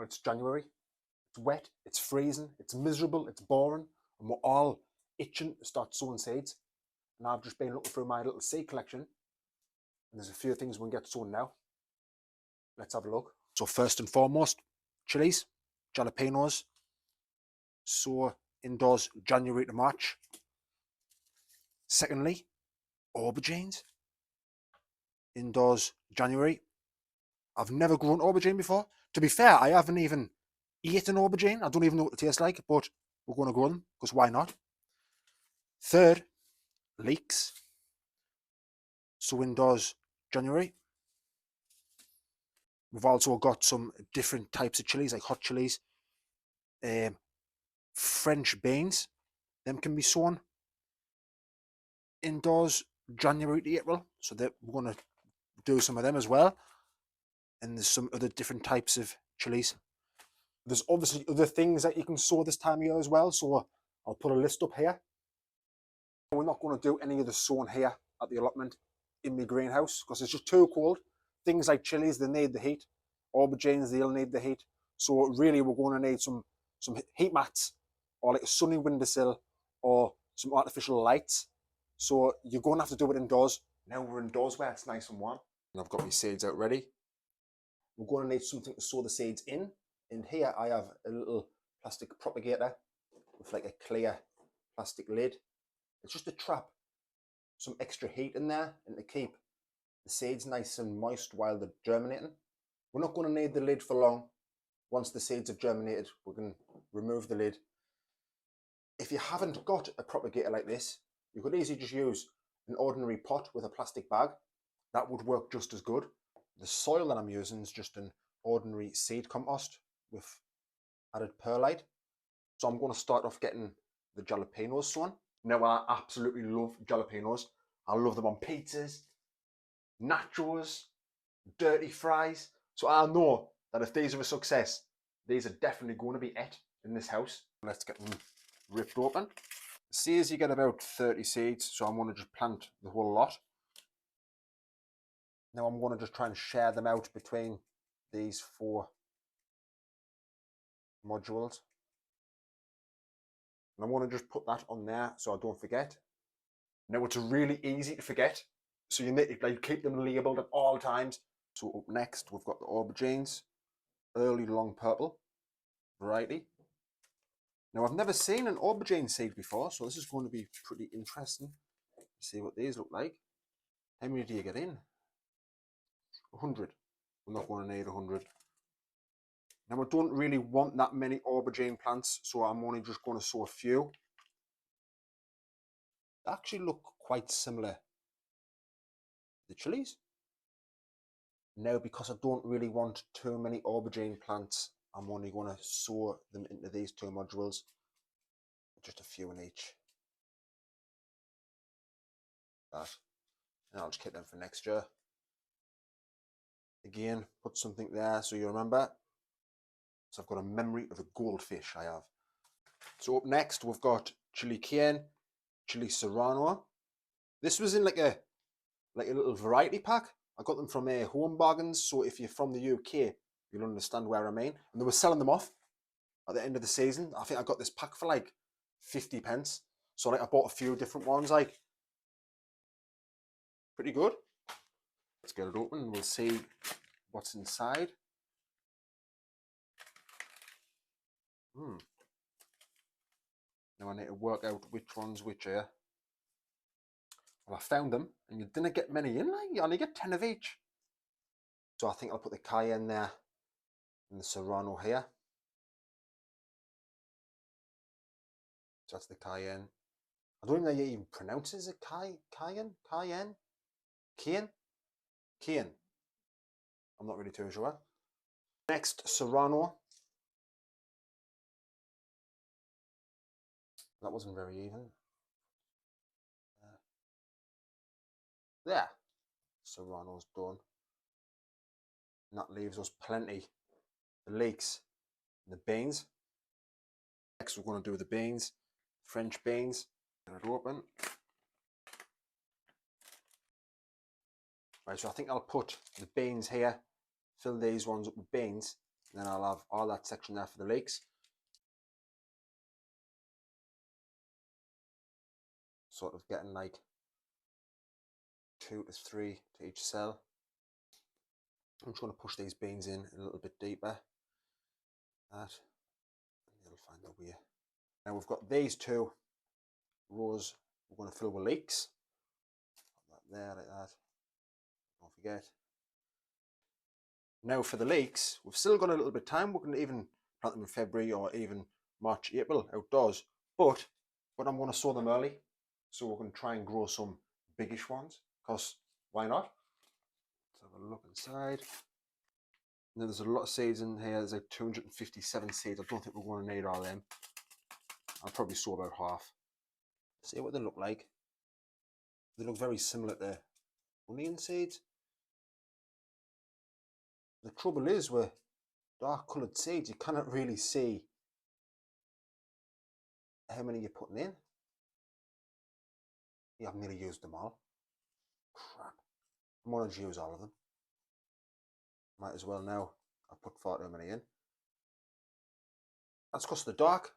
when it's January. It's wet, it's freezing, it's miserable, it's boring, and we're all itching to start sowing seeds. And I've just been looking through my little seed collection, and there's a few things we can get sown now. Let's have a look. So first and foremost, chilies, jalapenos, sow indoors January to March. Secondly, aubergines, indoors January. I've never grown aubergine before. To be fair, I haven't even eaten aubergine. I don't even know what it tastes like, but we're going to grow them because why not? Third, leeks. So indoors January. We've also got some different types of chilies, like hot chilies, French beans. Them can be sown indoors January to April. So that we're going to do some of them as well. And there's some other different types of chilies. There's obviously other things that you can sow this time of year as well. So I'll put a list up here. We're not going to do any of the sowing here at the allotment in my greenhouse because it's just too cold. Things like chilies, they need the heat. Aubergines, they'll need the heat. So really we're going to need some heat mats or like a sunny windowsill or some artificial lights. So you're going to have to do it indoors. Now we're indoors where it's nice and warm. And I've got my seeds out ready. We're going to need something to sow the seeds in. And here I have a little plastic propagator with like a clear plastic lid. It's just to trap some extra heat in there and to keep the seeds nice and moist while they're germinating. We're not going to need the lid for long. Once the seeds have germinated, we can remove the lid. If you haven't got a propagator like this, you could easily just use an ordinary pot with a plastic bag. That would work just as good. The soil that I'm using is just an ordinary seed compost with added perlite. So I'm going to start off getting the jalapenos sown. Now I absolutely love jalapenos. I love them on pizzas, nachos, dirty fries. So I know that if these are a success, these are definitely going to be it in this house. Let's get them ripped open. Seeds, you get about 30 seeds, so I'm going to just plant the whole lot. Now I'm going to just try and share them out between these 4 modules. And I'm going to just put that on there so I don't forget. Now it's really easy to forget, so you need to like keep them labelled at all times. So up next we've got the aubergines, early long purple variety. Now I've never seen an aubergine seed before, so this is going to be pretty interesting. See what these look like. How many do you get in? 100. We're not going to need 100. Now I don't really want that many aubergine plants, so I'm only just going to sow a few. They actually look quite similar to the chilies. Now because I don't really want too many aubergine plants, I'm only going to sow them into these 2 modules. Just a few in each. That. And I'll just keep them for next year. Again, put something there so you remember. So I've got a memory of a goldfish I have. So up next we've got chili cayenne, chili serrano. This was in like a little variety pack. I got them from Aubergines, so if you're from the UK, you'll understand where I mean. And they were selling them off at the end of the season. I think I got this pack for like 50 pence. So like I bought a few different ones, like pretty good. Let's get it open and we'll see what's inside. Now I need to work out which one's which here. Well, I found them, and you didn't get many in, like you only get 10 of each. So I think I'll put the cayenne there and the serrano here. So that's the cayenne. I don't even know how you even pronounce it. Is it cayenne? I'm not really too sure. Next, serrano. That wasn't very even. There. Serrano's done. And that leaves us plenty. The leeks and the beans. Next we're going to do the beans. French beans. Get it open. Right, so I think I'll put the beans here. Fill these ones up with beans. And then I'll have all that section there for the leeks. Sort of getting like 2 to 3 to each cell. I'm trying to push these beans in a little bit deeper. That, and they'll find their way. Now we've got these 2 rows we're going to fill with leeks. Put that there like that. Don't forget. Now for the leeks, we've still got a little bit of time. We can even plant them in February or even March, April outdoors. But I'm going to sow them early, so we're going to try and grow some biggish ones. Because why not? Let's have a look inside. Now there's a lot of seeds in here. There's like 257 seeds. I don't think we're going to need all of them. I'll probably sow about half. See what they look like. They look very similar to onion seeds. The trouble is with dark coloured seeds, you cannot really see how many you're putting in. Yeah, I've nearly used them all. Crap. I'm going to use all of them. Might as well now. I've put far too many in. That's because of the dark.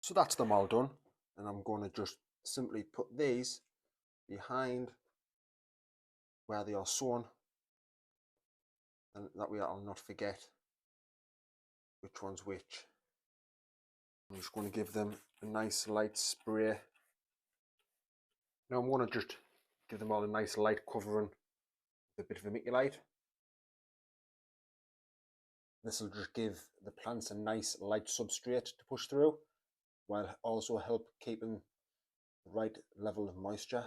So that's them all done. And I'm going to just simply put these behind where they are sown. And that way I'll not forget which one's which. I'm just going to give them a nice light spray. Now I'm going to just give them all a nice light covering with a bit of vermiculite. This will just give the plants a nice light substrate to push through, while also help keeping the right level of moisture.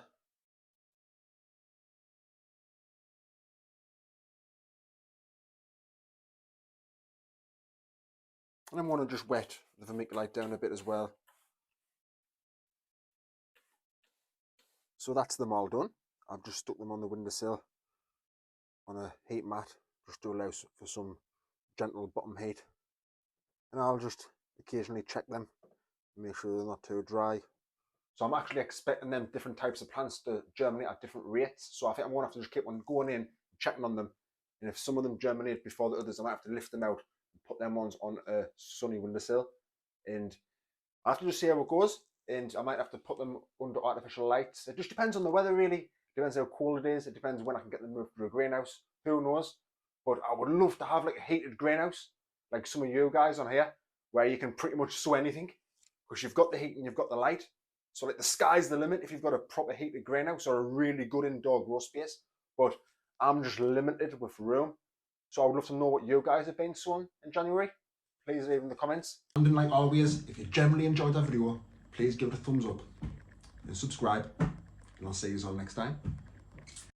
And I'm going to just wet the vermiculite down a bit as well. So that's them all done. I've just stuck them on the windowsill on a heat mat, just to allow for some gentle bottom heat. And I'll just occasionally check them, make sure they're not too dry. So I'm actually expecting them different types of plants to germinate at different rates. So I think I'm going to have to just keep on going in, checking on them. And if some of them germinate before the others, I might have to lift them out and put them ones on a sunny windowsill. And I have to just see how it goes. And I might have to put them under artificial lights. It just depends on the weather, really. It depends how cold it is. It depends when I can get them moved to a greenhouse. Who knows? But I would love to have like a heated greenhouse, like some of you guys on here, where you can pretty much sow anything, because you've got the heat and you've got the light. So like the sky's the limit if you've got a proper heated greenhouse or a really good indoor grow space. But I'm just limited with room. So I would love to know what you guys have been sowing in January. Please leave in the comments. And like always, if you generally enjoyed that video, please give it a thumbs up and subscribe. And I'll see you all next time.